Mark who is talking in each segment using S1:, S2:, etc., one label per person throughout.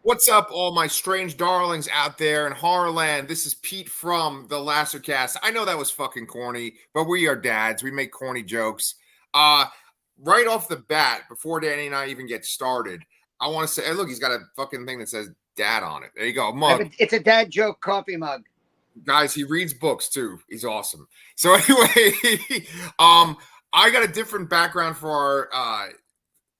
S1: What's up, all my strange darlings out there in Horrorland? This is Pete from the Lassercast. I know that was fucking corny, but we are dads. We make corny jokes. Uh, right off the bat, before Danny and I even get started, I want to say, hey, look, he's got a fucking thing that says dad on it. There you go, a mug.
S2: It's a dad joke coffee mug.
S1: Guys, he reads books too. He's awesome. So anyway, I got a different background for our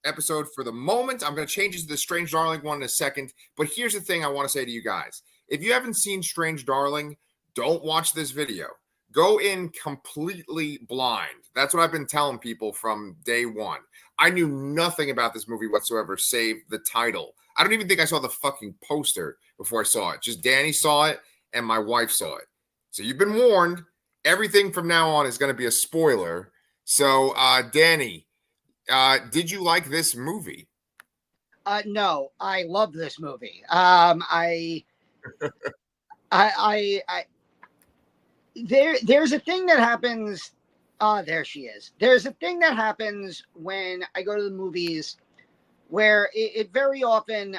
S1: episode for the moment. I'm going to change it to the Strange Darling one in a second. But here's the thing I want to say to you guys. If you haven't seen Strange Darling, don't watch this video. Go in completely blind. That's what I've been telling people from day one. I knew nothing about this movie whatsoever, save the title. I don't even think I saw the fucking poster before I saw it. Just Danny saw it and my wife saw it. So you've been warned. Everything from now on is going to be a spoiler. So, Danny, did you like this movie?
S2: No, I love this movie. I there's a thing that happens. There she is. There's a thing that happens when I go to the movies where it very often,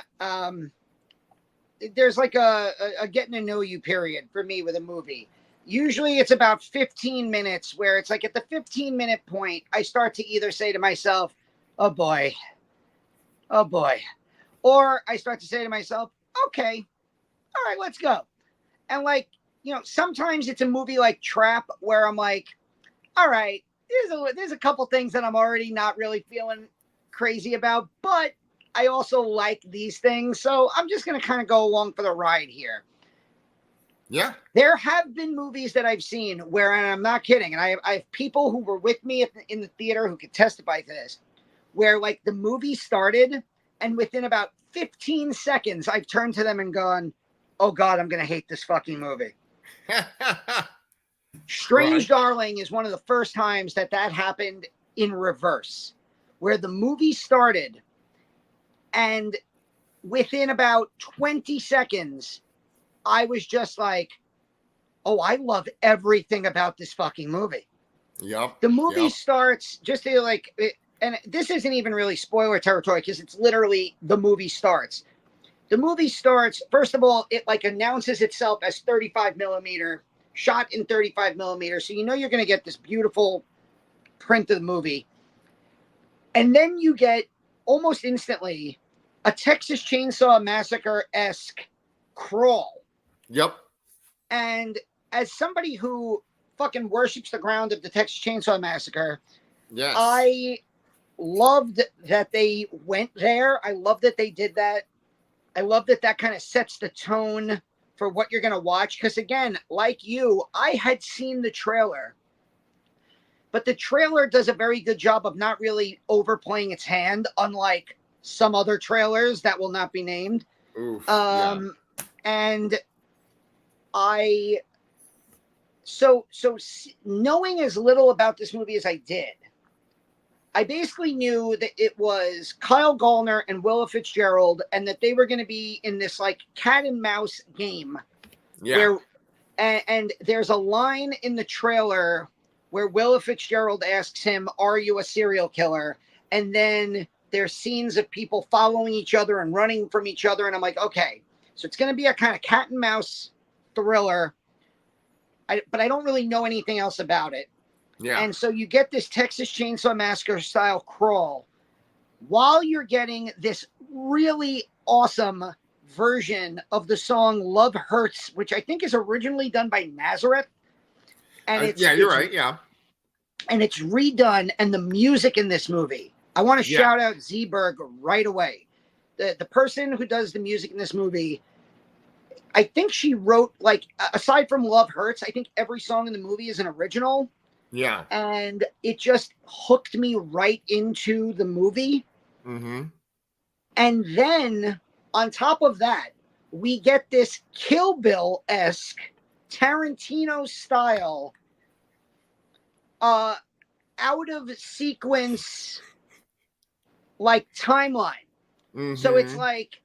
S2: there's like a getting to know you period for me with a movie. Usually it's about 15 minutes where it's like at the 15-minute point, I start to either say to myself, oh boy, or I start to say to myself, okay, all right, let's go. And like, sometimes it's a movie like Trap where I'm like, all right, there's a couple things that I'm already not really feeling crazy about, but I also like these things. So I'm just going to kind of go along for the ride here.
S1: Yeah.
S2: There have been movies that I've seen where, and I'm not kidding, and I have people who were with me in the theater who could testify to this, where like the movie started and within about 15 seconds, I've turned to them and gone, oh God, I'm going to hate this fucking movie. Strange Darling is one of the first times that happened in reverse, where the movie started and within about 20 seconds, I was just like, oh, I love everything about this fucking movie.
S1: Yep.
S2: The movie starts just to like, and this isn't even really spoiler territory because it's literally the movie starts. The movie starts, first of all, it like announces itself as 35 millimeter, shot in 35 millimeter. So you know you're going to get this beautiful print of the movie. And then you get almost instantly a Texas Chainsaw Massacre-esque crawl.
S1: Yep.
S2: And as somebody who fucking worships the ground of the Texas Chainsaw Massacre,
S1: yes,
S2: I loved that they went there. I love that they did that. I love that that kind of sets the tone for what you're going to watch. Because again, like you, I had seen the trailer, but the trailer does a very good job of not really overplaying its hand, unlike some other trailers that will not be named.
S1: Oof,
S2: And so knowing as little about this movie as I did, I basically knew that it was Kyle Gallner and Willa Fitzgerald, and that they were going to be in this like cat and mouse game.
S1: Yeah.
S2: And there's a line in the trailer where Willa Fitzgerald asks him, "Are you a serial killer?" And then there's scenes of people following each other and running from each other, and I'm like, okay, so it's going to be a kind of cat and mouse thriller. But I don't really know anything else about it.
S1: Yeah.
S2: And so you get this Texas Chainsaw Massacre style crawl while you're getting this really awesome version of the song Love Hurts, which I think is originally done by Nazareth. And
S1: you're right. Yeah.
S2: And it's redone. And the music in this movie, I want to shout out Zeeberg right away. The person who does the music in this movie, I think she wrote, like, aside from Love Hurts, I think every song in the movie is an original.
S1: Yeah.
S2: And it just hooked me right into the movie.
S1: Mm-hmm.
S2: And then on top of that, we get this Kill Bill-esque Tarantino style out of sequence like timeline. Mm-hmm. So it's like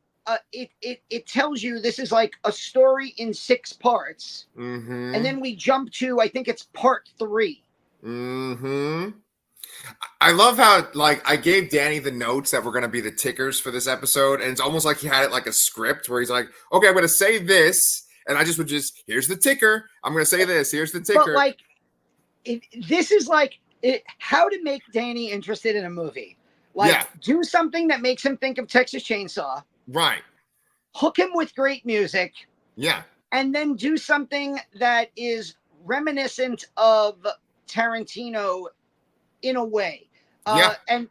S2: it tells you this is like a story in 6 parts.
S1: Mm-hmm.
S2: And then we jump to, I think it's part 3.
S1: Mm-hmm. I love how like I gave Danny the notes that were going to be the tickers for this episode, and it's almost like he had it like a script where he's like, "Okay, I'm going to say this," and I just would just here's the ticker. I'm going to say this. Here's the
S2: But
S1: ticker.
S2: like, this is like how to make Danny interested in a movie. Like,
S1: Yeah.
S2: do something that makes him think of Texas Chainsaw.
S1: Right.
S2: Hook him with great music.
S1: Yeah.
S2: And then do something that is reminiscent of Tarantino in a way.
S1: Yeah.
S2: And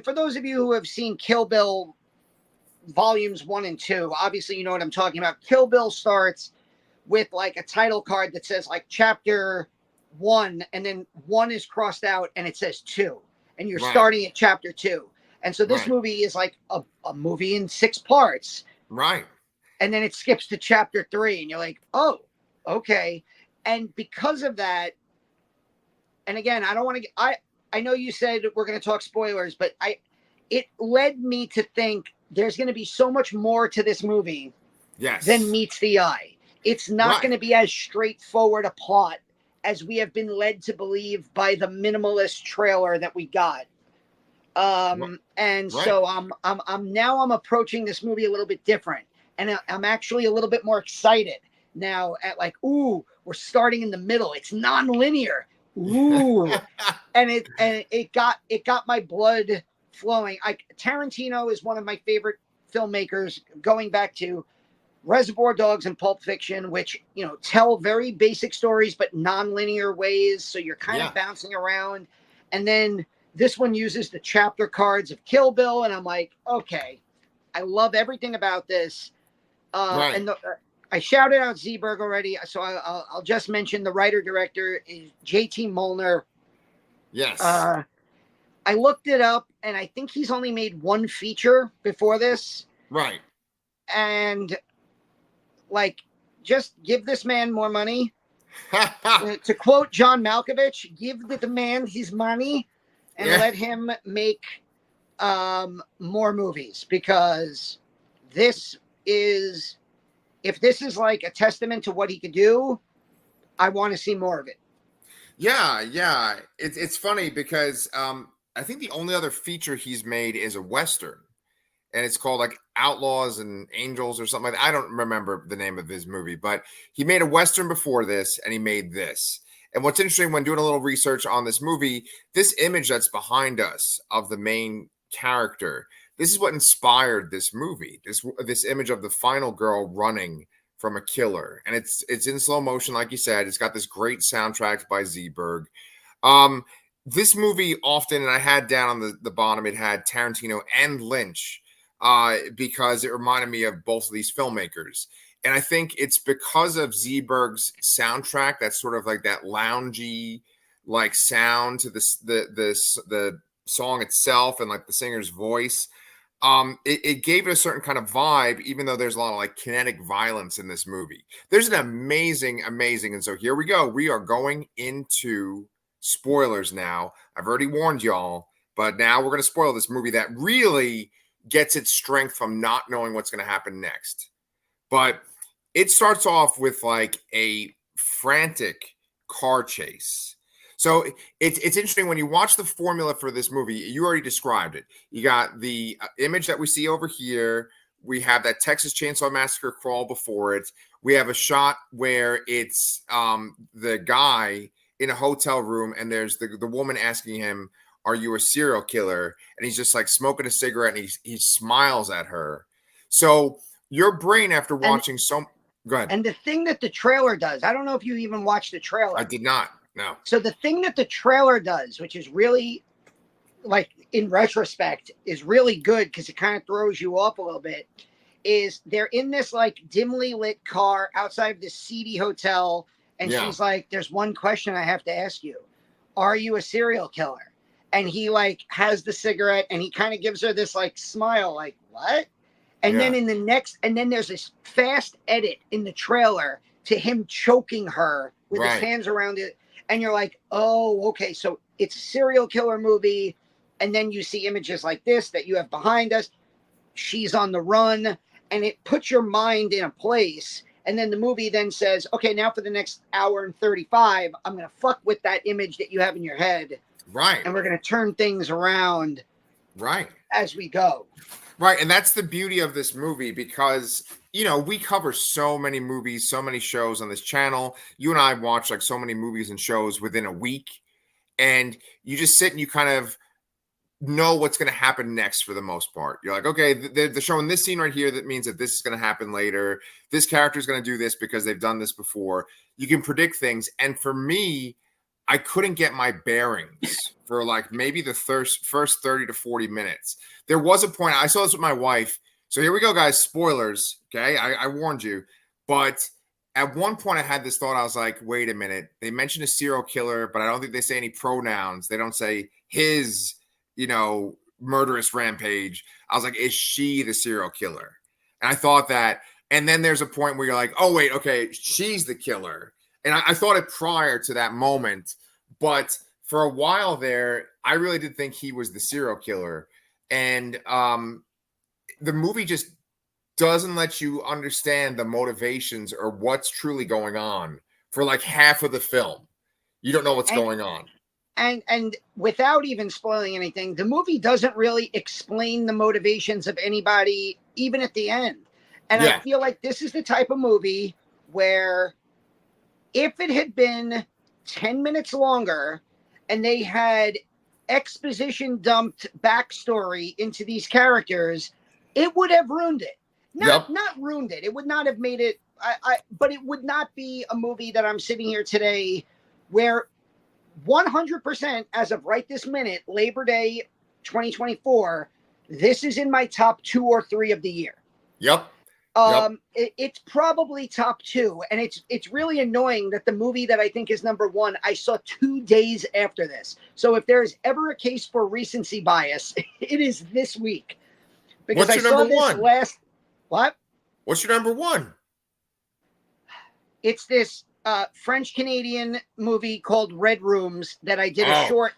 S2: for those of you who have seen Kill Bill volumes 1 and 2, obviously you know what I'm talking about. Kill Bill starts with like a title card that says like chapter 1, and then 1 is crossed out and it says 2, and you're
S1: Right.
S2: starting at chapter 2. And so this
S1: Right.
S2: movie is like a movie in 6 parts.
S1: Right.
S2: And then it skips to chapter 3 and you're like, oh, okay. And because of that, and again, I don't want to I know you said we're going to talk spoilers, but it led me to think there's going to be so much more to this movie
S1: Yes.
S2: than meets the eye. It's not
S1: Right.
S2: going to be as straightforward a plot as we have been led to believe by the minimalist trailer that we got. And
S1: Right.
S2: so I'm approaching this movie a little bit different, and I'm actually a little bit more excited now at like, ooh, we're starting in the middle. It's non-linear. Ooh. and it got my blood flowing. Tarantino is one of my favorite filmmakers, going back to Reservoir Dogs and Pulp Fiction, which, you know, tell very basic stories but non-linear ways, so you're kind of bouncing around. And then this one uses the chapter cards of Kill Bill, and I'm like, okay, I love everything about this.
S1: Right.
S2: And I shouted out Zeberg already, so I'll just mention the writer-director is J.T. Molnar.
S1: Yes.
S2: I looked it up, and I think he's only made one feature before this.
S1: Right.
S2: And, like, just give this man more money. To quote John Malkovich, give the man his money and let him make more movies, because this is, if this is like a testament to what he could do, I want to see more of it.
S1: Yeah. It's funny because I think the only other feature he's made is a Western, and it's called like Outlaws and Angels or something like that. I don't remember the name of his movie, but he made a Western before this, and he made this. And what's interesting when doing a little research on this movie, this image that's behind us of the main character, this is what inspired this movie. This image of the final girl running from a killer, and it's in slow motion, like you said. It's got this great soundtrack by Zeberg. This movie often, and I had down on the bottom, it had Tarantino and Lynch, because it reminded me of both of these filmmakers. And I think it's because of Zeberg's soundtrack, that's sort of like that loungy like sound to the song itself, and like the singer's voice. It gave it a certain kind of vibe, even though there's a lot of like kinetic violence in this movie. There's an amazing, and so here we go. We are going into spoilers now. I've already warned y'all, but now we're going to spoil this movie that really gets its strength from not knowing what's going to happen next. But it starts off with like a frantic car chase. So it's interesting when you watch the formula for this movie. You already described it. You got the image that we see over here. We have that Texas Chainsaw Massacre crawl before it. We have a shot where it's the guy in a hotel room, and there's the woman asking him, "Are you a serial killer?" And he's just like smoking a cigarette, and he smiles at her. So your brain, after watching go ahead.
S2: And the thing that the trailer does, I don't know if you even watched the trailer.
S1: I did not. No.
S2: So the thing that the trailer does, which is really, like, in retrospect, is really good because it kind of throws you off a little bit, is they're in this like dimly lit car outside of this seedy hotel, and she's like, "There's one question I have to ask you. Are you a serial killer?" And he like has the cigarette, and he kind of gives her this like smile, like, "What?" And then in the next, and then there's this fast edit in the trailer to him choking her with his hands around it. And you're like, oh, okay, so it's a serial killer movie. And then you see images like this that you have behind us. She's on the run, and it puts your mind in a place. And then the movie then says, okay, now for the next hour and 35, I'm going to fuck with that image that you have in your head
S1: Right.
S2: and we're going to turn things around
S1: Right.
S2: as we go.
S1: Right. And that's the beauty of this movie because, we cover so many movies, so many shows on this channel. You and I watch like so many movies and shows within a week. And you just sit and you kind of know what's going to happen next for the most part. You're like, okay, they're showing this scene right here. That means that this is going to happen later. This character is going to do this because they've done this before. You can predict things. And for me, I couldn't get my bearings for like maybe the first 30 to 40 minutes. There was a point, I saw this with my wife. So here we go, guys. Spoilers. Okay. I warned you. But at one point, I had this thought. I was like, wait a minute. They mentioned a serial killer, but I don't think they say any pronouns. They don't say his, murderous rampage. I was like, is she the serial killer? And I thought that. And then there's a point where you're like, oh, wait, okay, she's the killer. And I thought it prior to that moment. But for a while there, I really did think he was the serial killer. And the movie just doesn't let you understand the motivations or what's truly going on for like half of the film. You don't know what's going on.
S2: And without even spoiling anything, the movie doesn't really explain the motivations of anybody, even at the end. And I feel like this is the type of movie where if it had been 10 minutes longer and they had exposition dumped backstory into these characters, it would have ruined it. Not ruined it. It would not have made it. But it would not be a movie that I'm sitting here today where 100% as of right this minute, Labor Day 2024, this is in my top 2 or 3 of the year. It's probably top 2, and it's really annoying that the movie that I think is number 1 I saw 2 days after this. So if there's ever a case for recency bias, it is this week. Because
S1: What's your number 1?
S2: What?
S1: What's your number 1?
S2: It's this French-Canadian movie called Red Rooms that I did a short.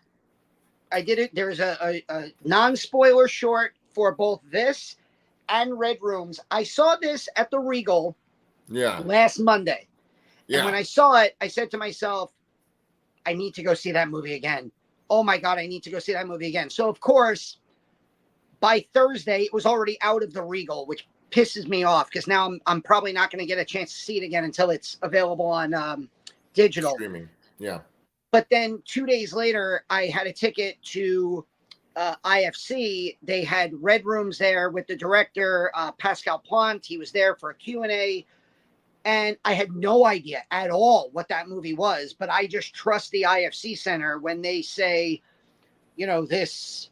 S2: I did it. There's a non-spoiler short for both this and Red Rooms. I saw this at the Regal last Monday. And when I saw it, I said to myself, I need to go see that movie again. Oh my God, I need to go see that movie again. So of course, by Thursday, it was already out of the Regal, which pisses me off because now I'm probably not going to get a chance to see it again until it's available on digital
S1: streaming. Yeah.
S2: But then 2 days later, I had a ticket to IFC. They had Red Rooms there with the director, Pascal Plante. He was there for a Q&A. And I had no idea at all what that movie was, but I just trust the IFC Center when they say, this,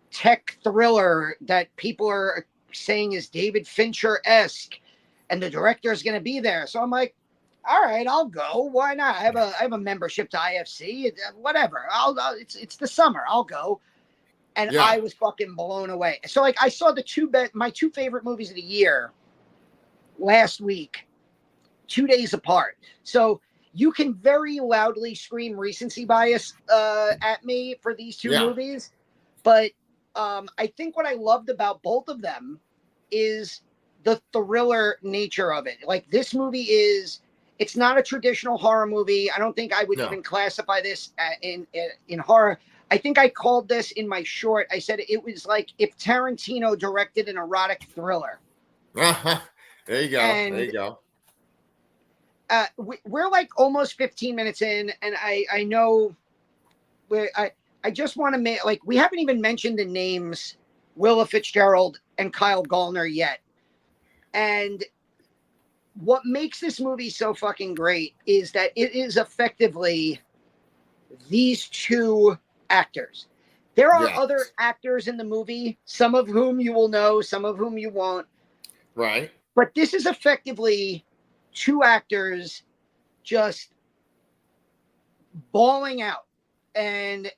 S2: tech thriller that people are saying is David Fincher-esque, and the director is going to be there. So I'm like, all right, I'll go. Why not? I have a membership to IFC. Whatever. It's the summer. I'll go. And I was fucking blown away. So like I saw my 2 favorite movies of the year last week, 2 days apart. So you can very loudly scream recency bias at me for these 2 movies, but I think what I loved about both of them is the thriller nature of it. Like this movie it's not a traditional horror movie. I don't think I would even classify this in horror. I think I called this in my short. I said it was like if Tarantino directed an erotic thriller.
S1: There you go.
S2: And,
S1: there you go.
S2: We're like almost 15 minutes in, and I know I just want to make, like, we haven't even mentioned the names Willa Fitzgerald and Kyle Gallner yet. And what makes this movie so fucking great is that it is effectively these 2 actors. There are other actors in the movie, some of whom you will know, some of whom you won't.
S1: Right.
S2: But this is effectively 2 actors just bawling out. And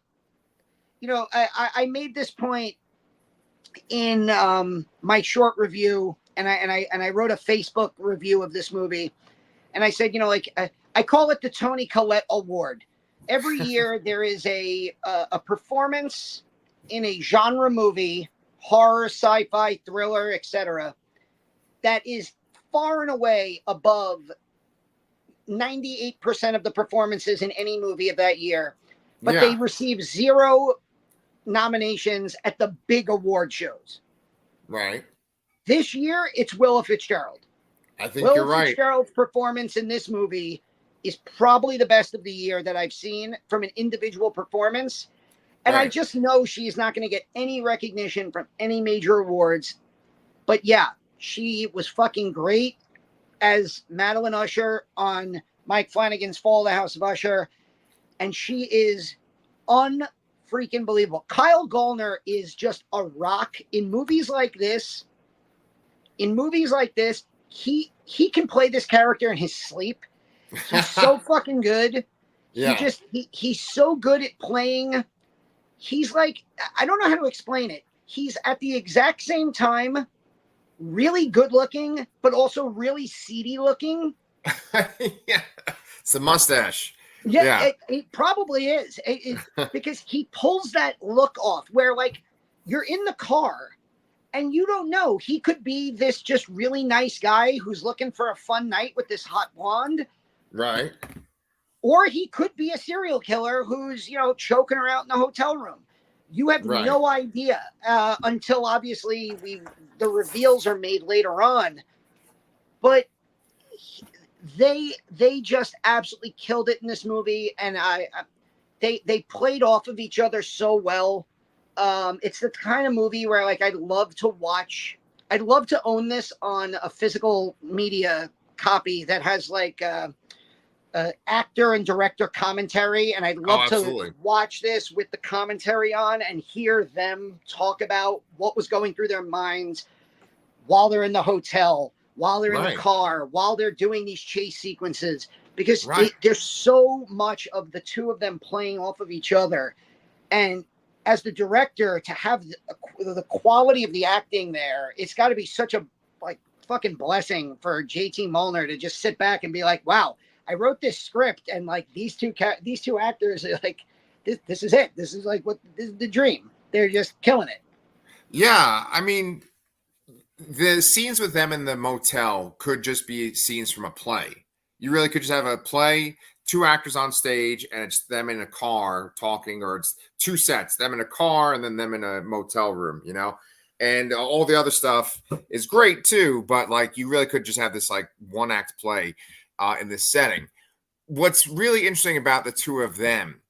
S2: I made this point in my short review, and I wrote a Facebook review of this movie, and I said, I call it the Toni Collette Award. Every year there is a performance in a genre movie, horror, sci-fi, thriller, etc., that is far and away above 98% of the performances in any movie of that year. but
S1: Yeah.
S2: they receive 0 nominations at the big award shows.
S1: Right.
S2: This year, it's Willa Fitzgerald.
S1: I think you're
S2: Willa
S1: right.
S2: Fitzgerald's performance in this movie is probably the best of the year that I've seen from an individual performance. And I
S1: Right.
S2: just know she's not going to get any recognition from any major awards. But yeah, she was fucking great as Madeline Usher on Mike Flanagan's Fall of the House of Usher. And she is unfreaking believable. Kyle Gallner is just a rock in movies like this. In movies like this, he can play this character in his sleep. He's so fucking good.
S1: Yeah.
S2: He's so good at playing. He's like, I don't know how to explain it. He's at the exact same time really good looking, but also really seedy looking.
S1: Yeah. It's a mustache.
S2: Yeah. It probably is. Because he pulls that look off where, like, you're in the car and you don't know. He could be this just really nice guy who's looking for a fun night with this hot blonde.
S1: Right.
S2: Or he could be a serial killer who's, choking her out in the hotel room. You have no idea until obviously the reveals are made later on. But they just absolutely killed it in this movie, and they played off of each other so well. It's the kind of movie where, like, I'd love to watch. I'd love to own this on a physical media copy that has like actor and director commentary, and I'd love to watch this with the commentary on and hear them talk about what was going through their minds while they're in the hotel, while they're in the car, while they're doing these chase sequences, because there's so much of the two of them playing off of each other. And as the director, to have the quality of the acting there, it's got to be such a fucking blessing for JT Mulner to just sit back and be like, wow, I wrote this script, and like these two actors are like, this is it. This is like this is the dream. They're just killing it.
S1: Yeah, I mean, the scenes with them in the motel could just be scenes from a play. You really could just have a play, 2 actors on stage, and it's them in a car talking, or it's 2 sets, them in a car and then them in a motel room, and all the other stuff is great too. But like, you really could just have this like 1-act play in this setting. What's really interesting about the two of them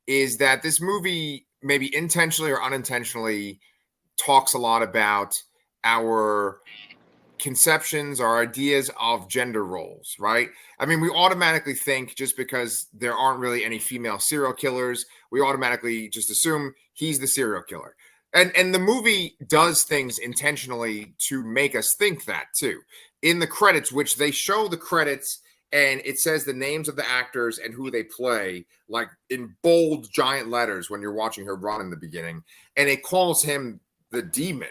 S1: is that this movie, maybe intentionally or unintentionally, talks a lot about our conceptions, our ideas of gender roles, right? I mean, we automatically think, just because there aren't really any female serial killers, we automatically just assume he's the serial killer. And the movie does things intentionally to make us think that too. In the credits, which they show the credits, and it says the names of the actors and who they play, like in bold giant letters when you're watching her run in the beginning, and it calls him the Demon.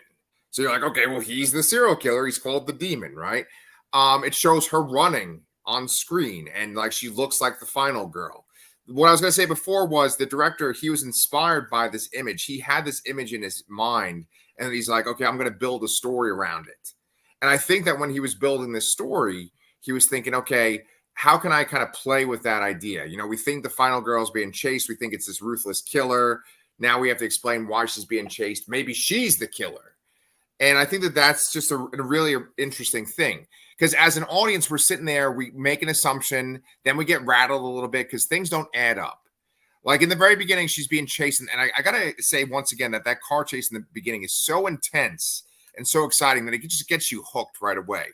S1: So you're like, okay, well, he's the serial killer. He's called the Demon, right? It shows her running on screen, and like she looks like the final girl. What I was going to say before was the director, he was inspired by this image. He had this image in his mind, and he's like, okay, I'm going to build a story around it. And I think that when he was building this story, he was thinking, okay, how can I kind of play with that idea? We think the final girl's being chased. We think it's this ruthless killer. Now we have to explain why she's being chased. Maybe she's the killer. And I think that that's just a really interesting thing, because as an audience, we're sitting there, we make an assumption, then we get rattled a little bit because things don't add up. Like in the very beginning, she's being chased. And I got to say once again that car chase in the beginning is so intense and so exciting that it just gets you hooked right away.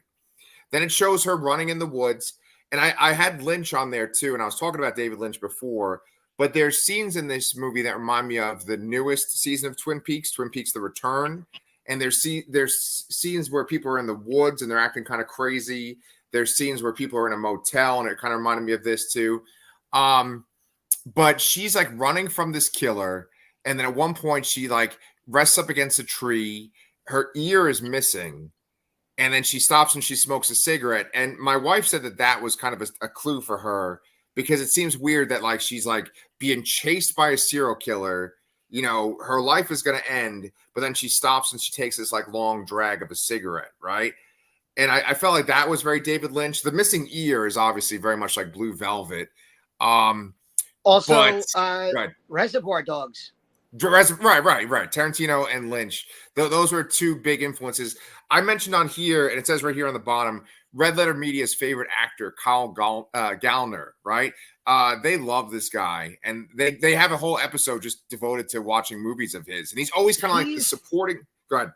S1: Then it shows her running in the woods. And I had Lynch on there too. And I was talking about David Lynch before, but there's scenes in this movie that remind me of the newest season of Twin Peaks, The Return. And there's scenes where people are in the woods and they're acting kind of crazy. There's scenes where people are in a motel, and it kind of reminded me of this too. But she's like running from this killer. And then at one point she like rests up against a tree. Her ear is missing. And then she stops and she smokes a cigarette. And my wife said that was kind of a clue for her, because it seems weird that like she's like being chased by a serial killer. Her life is going to end, but then she stops and she takes this like long drag of a cigarette, right? And I felt like that was very David Lynch. The missing ear is obviously very much like Blue Velvet.
S2: Also,
S1: But right.
S2: Reservoir Dogs.
S1: Right. Tarantino and Lynch. Those were two big influences. I mentioned on here, and it says right here on the bottom, Red Letter Media's favorite actor, Kyle Gallner, right? They love this guy, and they have a whole episode just devoted to watching movies of his. And he's always kind of like the supporting. Go ahead.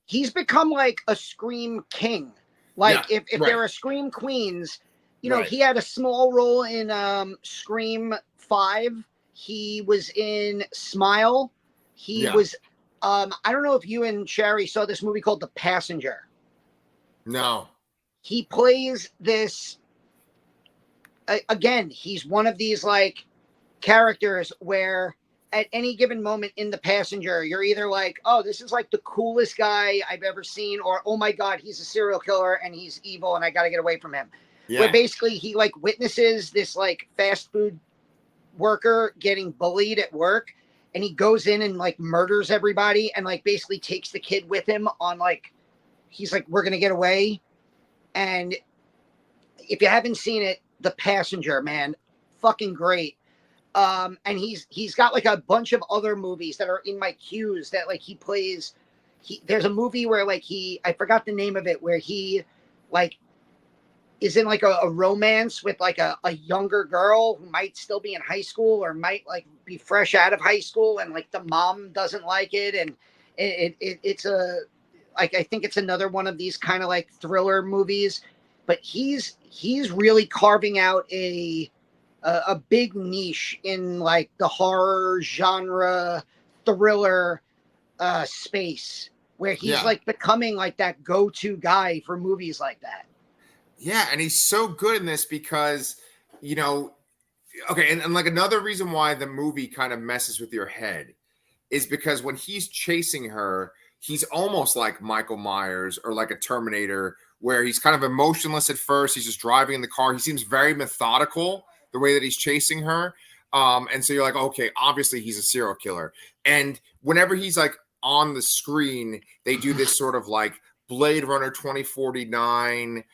S2: He's become like a Scream king. Like if there are Scream queens, you know, he had a small role in Scream 5. He was in Smile. He was I don't know if you and Sherry saw this movie called The Passenger.
S1: No.
S2: He plays this again, he's one of these like characters where at any given moment in The Passenger, you're either like, oh, this is like the coolest guy I've ever seen, or oh my God, he's a serial killer and he's evil and I got to get away from him. Yeah. Where basically he like witnesses this like fast food worker getting bullied at work, and he goes in and like murders everybody and like basically takes the kid with him on like, he's like, we're going to get away. And if you haven't seen it, The Passenger, man, fucking great. And he's got like a bunch of other movies that are in my queues that like he plays. There's a movie where like I forgot the name of it, where he like is in like a romance with like a younger girl who might still be in high school or might like be fresh out of high school, and like the mom doesn't like it, and it's a like, I think it's another one of these kind of like thriller movies, but he's really carving out a big niche in like the horror genre thriller space, where he's like becoming like that go-to guy for movies like that.
S1: Yeah, and he's so good in this because, you know, okay, and like another reason why the movie kind of messes with your head is because when he's chasing her, he's almost like Michael Myers or like a Terminator, where he's kind of emotionless at first. He's just driving in the car. He seems very methodical the way that he's chasing her. And so you're like, okay, obviously he's a serial killer. And whenever he's like on the screen, they do this sort of like Blade Runner 2049,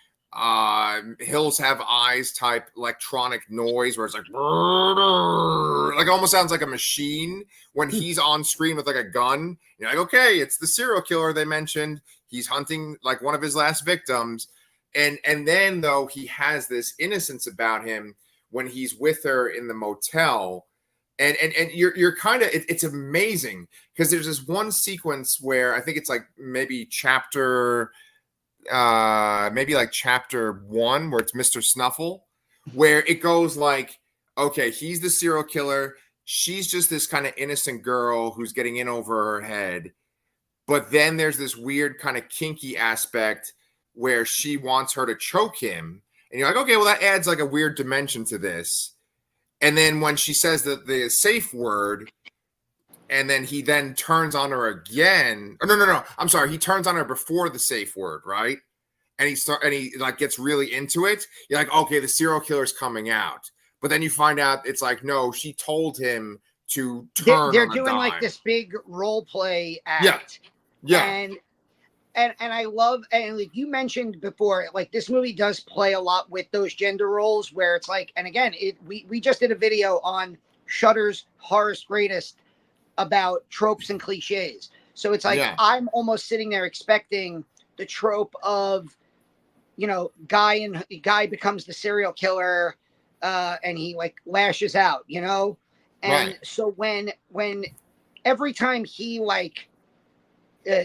S1: Hills Have Eyes type electronic noise where it's like almost sounds like a machine when he's on screen with like a gun. You're like, okay, it's the serial killer they mentioned. He's hunting like one of his last victims. And then though he has this innocence about him when he's with her in the motel. And you're kind of, it's amazing because there's this one sequence where I think it's like maybe chapter 1 where it's Mr. Snuffle, where it goes like, okay, he's the serial killer, she's just this kind of innocent girl who's getting in over her head, but then there's this weird kind of kinky aspect where she wants her to choke him, and you're like, okay, well that adds like a weird dimension to this. And then when she says the safe word, and then he then turns on her again. Oh, no. I'm sorry. He turns on her before the safe word, right? And he like gets really into it. You're like, okay, the serial killer's coming out. But then you find out it's like, no, she told him to turn.
S2: They're doing like this big role play act.
S1: Yeah.
S2: And I love, and like you mentioned before, like this movie does play a lot with those gender roles where it's like, and again, we just did a video on Shudder's Horror's Greatest about tropes and cliches. So it's like, I'm almost sitting there expecting the trope of, you know, guy becomes the serial killer, and he like lashes out, you know? And so when every time he like,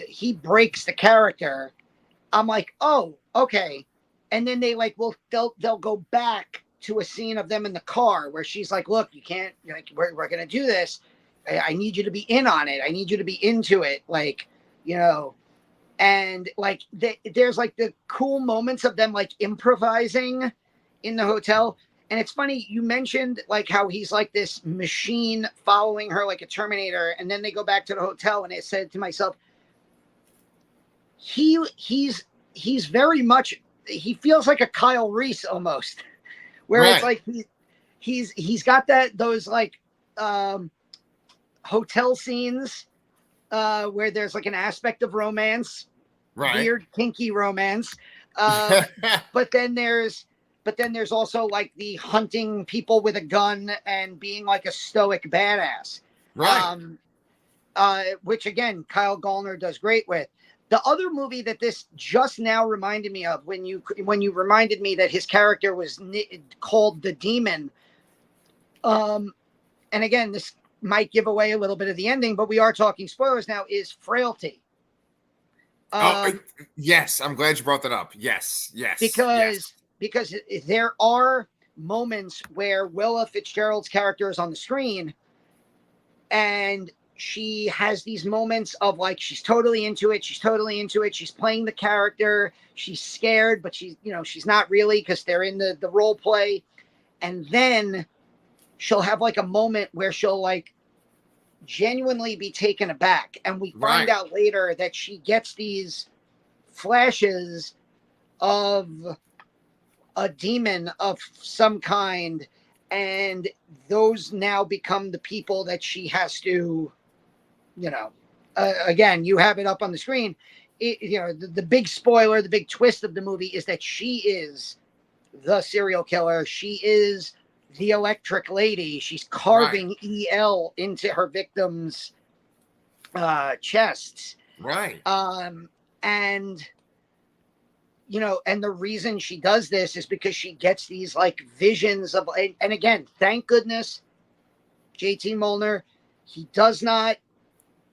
S2: he breaks the character, I'm like, oh, okay. And then they like, well, they'll go back to a scene of them in the car where she's like, look, you can't, like, we're going to do this. I need you to be in on it. I need you to be into it. Like, you know, and like, there's like the cool moments of them like improvising in the hotel. And it's funny, you mentioned like how he's like this machine following her like a Terminator. And then they go back to the hotel, and I said to myself, he's very much, he feels like a Kyle Reese almost, where it's like he's got those like hotel scenes where there's like an aspect of romance, weird kinky romance, but then there's but then there's also like the hunting people with a gun and being like a stoic badass.
S1: Right.
S2: Which again, Kyle Gallner does great with. The other movie that this just now reminded me of, when you reminded me that his character was called the Demon, and again, this might give away a little bit of the ending, but we are talking spoilers now, is Frailty.
S1: Yes, I'm glad you brought that up. Yes.
S2: Because there are moments where Willa Fitzgerald's character is on the screen, and she has these moments of like, she's totally into it. She's playing the character. She's scared, but she's not really, because they're in the role play. And then she'll have like a moment where she'll like genuinely be taken aback. And we find out later that she gets these flashes of a demon of some kind. And those now become the people that she has to, again, you have it up on the screen. The big spoiler, the big twist of the movie is that she is the serial killer. She is the electric lady. She's carving EL into her victims' chests.
S1: Right.
S2: And the reason she does this is because she gets these like visions of, and again, thank goodness, JT Molnar, he does not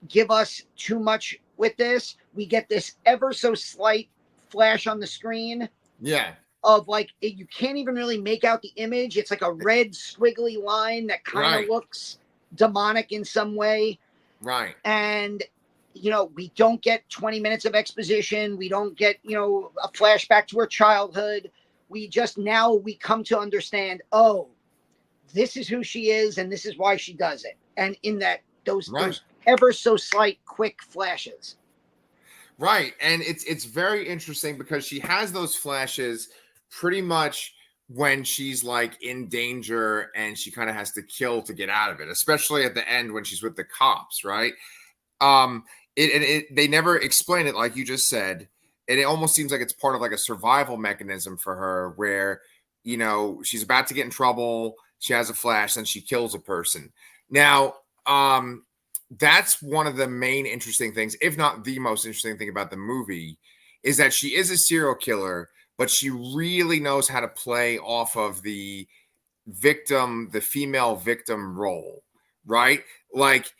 S2: give us too much with this. We get this ever so slight flash on the screen.
S1: Yeah.
S2: Of like, you can't even really make out the image. It's like a red squiggly line that kind of looks demonic in some way.
S1: Right.
S2: And, we don't get 20 minutes of exposition. We don't get, a flashback to her childhood. We come to understand, oh, this is who she is and this is why she does it. And in that, those ever so slight, quick flashes.
S1: Right. And it's very interesting because she has those flashes pretty much when she's like in danger and she kind of has to kill to get out of it, especially at the end when she's with the cops, right? They never explain it, like you just said, and it almost seems like it's part of like a survival mechanism for her where, she's about to get in trouble, she has a flash, and she kills a person. Now, that's one of the main interesting things, if not the most interesting thing about the movie, is that she is a serial killer, but she really knows how to play off of the victim, the female victim role, right? Like,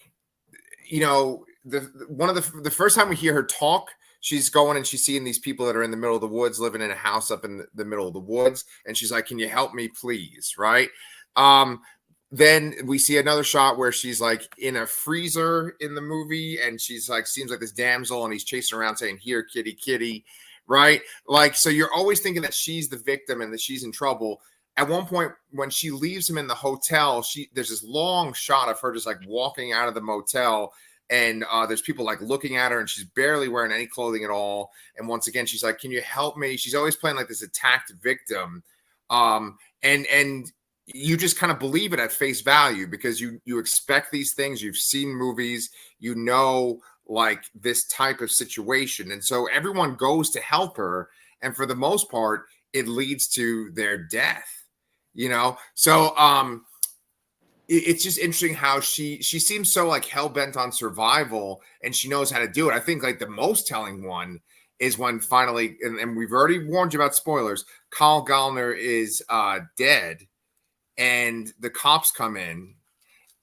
S1: the first time we hear her talk, she's going and she's seeing these people that are in the middle of the woods, living in a house up in the middle of the woods. And she's like, can you help me, please? Right. Then we see another shot where she's like in a freezer in the movie and she's like, seems like this damsel and he's chasing around saying, here, kitty, kitty. Right. Like, so you're always thinking that she's the victim and that she's in trouble. At one point when she leaves him in the hotel, there's this long shot of her just like walking out of the motel. And there's people like looking at her and she's barely wearing any clothing at all. And once again, she's like, can you help me? She's always playing like this attacked victim. And you just kind of believe it at face value because you expect these things. You've seen movies, like this type of situation. And so everyone goes to help her. And for the most part, it leads to their death, So, it's just interesting how she seems so like hell-bent on survival and she knows how to do it. I think like the most telling one is when finally, and we've already warned you about spoilers, Kyle Gallner is dead and the cops come in.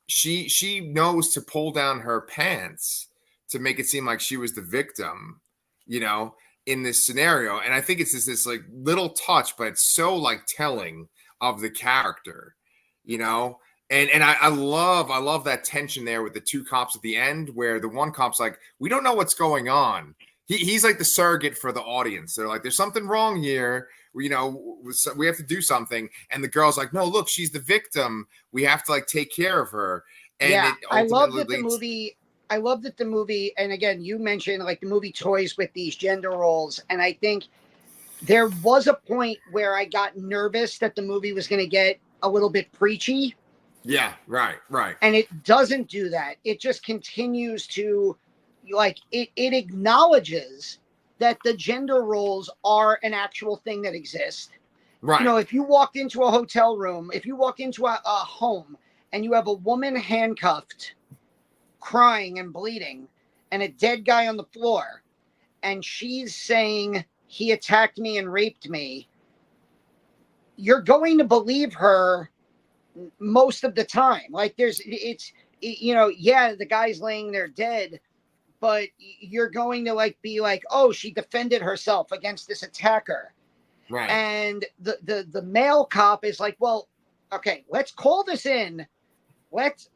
S1: She knows to pull down her pants to make it seem like she was the victim, in this scenario. And I think it's this like little touch, but it's so like telling of the character, And I love that tension there with the two cops at the end where the one cop's like, we don't know what's going on. He's like the surrogate for the audience. They're like, there's something wrong here. We have to do something. And the girl's like, no, look, she's the victim. We have to like take care of her. And
S2: I love that the movie, and again, you mentioned like the movie toys with these gender roles. And I think there was a point where I got nervous that the movie was going to get a little bit preachy.
S1: Yeah, right.
S2: And it doesn't do that. It just continues to, like, it acknowledges that the gender roles are an actual thing that exists.
S1: Right.
S2: If you walked into a hotel room, if you walked into a home and you have a woman handcuffed, crying and bleeding, and a dead guy on the floor, and she's saying he attacked me and raped me, you're going to believe her most of the time. Like yeah, the guy's laying there dead, but you're going to be like, oh, she defended herself against this attacker.
S1: Right.
S2: And the male cop is like, well, okay, let's call this in. Let's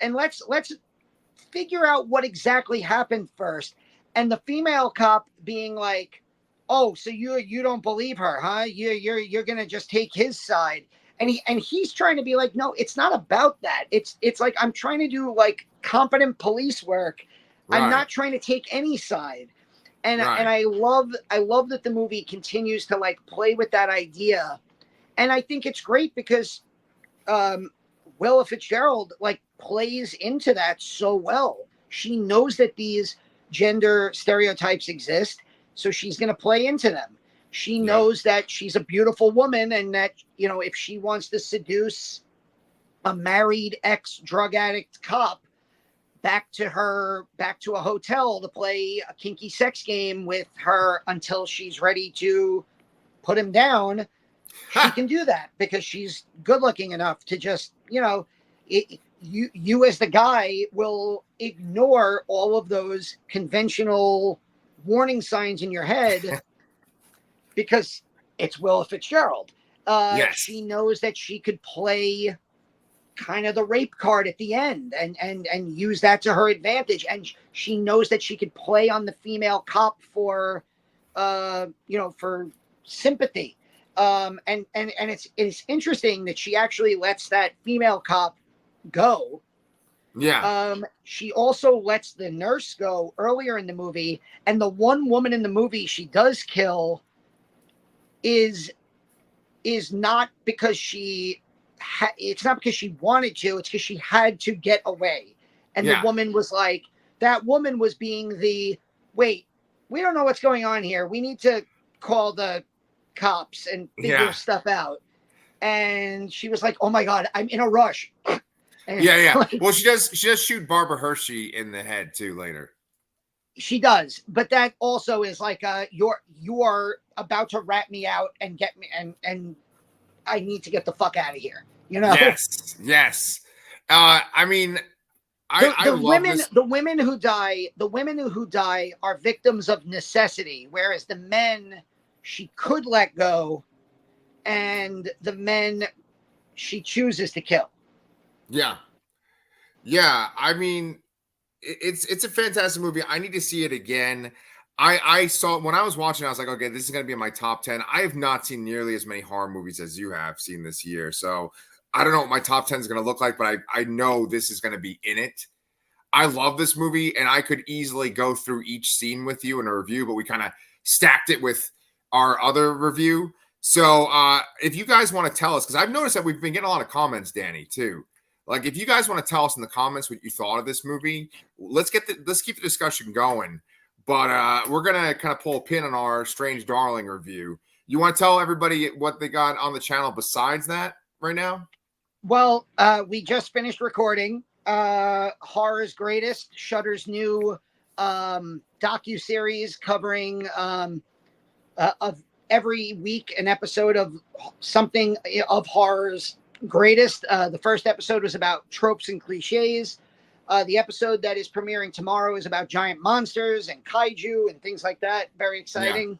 S2: figure out what exactly happened first. And the female cop being like, oh, so you don't believe her, huh? You're gonna just take his side. And he's trying to be like, no, it's not about that. It's like, I'm trying to do like competent police work.
S1: Right.
S2: I'm not trying to take any side. And
S1: Right.
S2: and I love that the movie continues to like play with that idea. And I think it's great because Willa Fitzgerald like plays into that so well. She knows that these gender stereotypes exist, so she's going to play into them. She knows that she's a beautiful woman, and that, if she wants to seduce a married ex-drug addict cop back to a hotel to play a kinky sex game with her until she's ready to put him down, she can do that because she's good looking enough to just, you as the guy will ignore all of those conventional warning signs in your head because it's Willa Fitzgerald.
S1: Yes.
S2: She knows that she could play kind of the rape card at the end and use that to her advantage. And she knows that she could play on the female cop for sympathy. And it's interesting that she actually lets that female cop go.
S1: Yeah.
S2: She also lets the nurse go earlier in the movie, and the one woman in the movie she does kill is not because it's not because she wanted to, it's because she had to get away. And the woman was like, that woman was being wait, we don't know what's going on here. We need to call the cops and figure stuff out. And she was like, oh my God, I'm in a rush. And
S1: Well, she does shoot Barbara Hershey in the head too later.
S2: She does, but that also is like you are about to rat me out and get me, and I need to get the fuck out of here.
S1: Yes. I mean, I love this.
S2: The women who die are victims of necessity, whereas the men she could let go, and the men she chooses to kill.
S1: Yeah. I mean, it's a fantastic movie. I need to see it again. I saw when I was watching, I was like, okay, this is going to be in my top 10. I have not seen nearly as many horror movies as you have seen this year. So I don't know what my top 10 is going to look like, but I know this is going to be in it. I love this movie, and I could easily go through each scene with you in a review, but we kind of stacked it with our other review. So if you guys want to tell us, because I've noticed that we've been getting a lot of comments, Danny, too. Like, if you guys want to tell us in the comments what you thought of this movie, let's keep the discussion going. But we're gonna kind of pull a pin on our Strange Darling review. You want to tell everybody what they got on the channel besides that right now?
S2: Well, we just finished recording Horror's Greatest, Shudder's new docuseries covering of every week an episode of something of horror's greatest. The first episode was about tropes and cliches. The episode that is premiering tomorrow is about giant monsters and kaiju and things like that. Very exciting.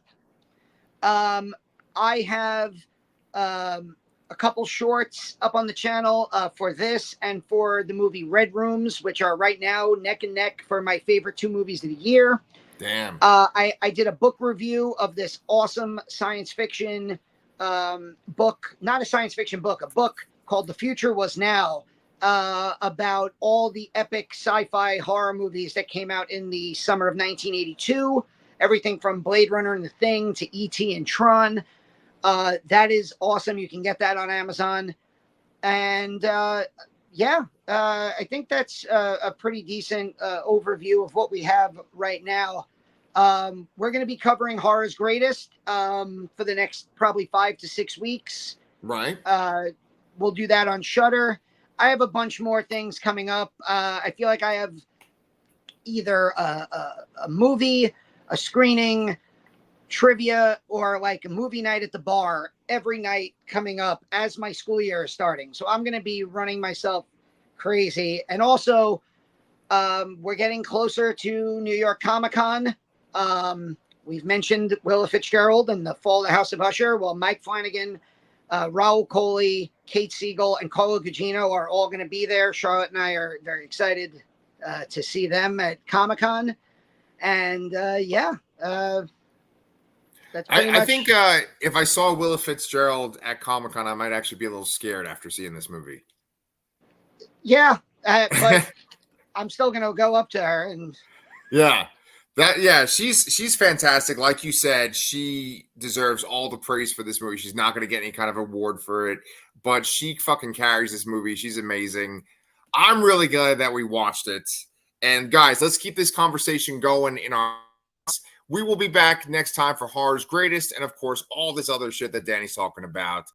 S2: I have a couple shorts up on the channel for this and for the movie Red Rooms, which are right now neck and neck for my favorite 2 movies of the year.
S1: Damn.
S2: I did a book review of this awesome science fiction book, not a science fiction book, a book called The Future Was Now, about all the epic sci-fi horror movies that came out in the summer of 1982. Everything from Blade Runner and The Thing to E.T. and Tron. That is awesome. You can get that on Amazon. And I think that's a pretty decent overview of what we have right now. We're going to be covering Horror's Greatest for the next probably 5 to 6 weeks.
S1: Right.
S2: We'll do that on Shudder. I have a bunch more things coming up. I feel like I have either a movie, a screening, trivia, or like a movie night at the bar every night coming up as my school year is starting. So I'm going to be running myself crazy. And also, we're getting closer to New York Comic Con. We've mentioned Willa Fitzgerald and the Fall of the House of Usher. Well, Mike Flanagan, Raul Coley, Kate Siegel, and Carlo Gugino are all going to be there. Charlotte and I are very excited to see them at Comic Con. And that's pretty much.
S1: I think if I saw Willa Fitzgerald at Comic Con, I might actually be a little scared after seeing this movie.
S2: Yeah, but I'm still going to go up to her and.
S1: She's fantastic. Like you said, she deserves all the praise for this movie. She's not going to get any kind of award for it, but she fucking carries this movie. She's amazing. I'm really glad that we watched it. And guys, let's keep this conversation going in our. We will be back next time for Horror's Greatest and, of course, all this other shit that Danny's talking about.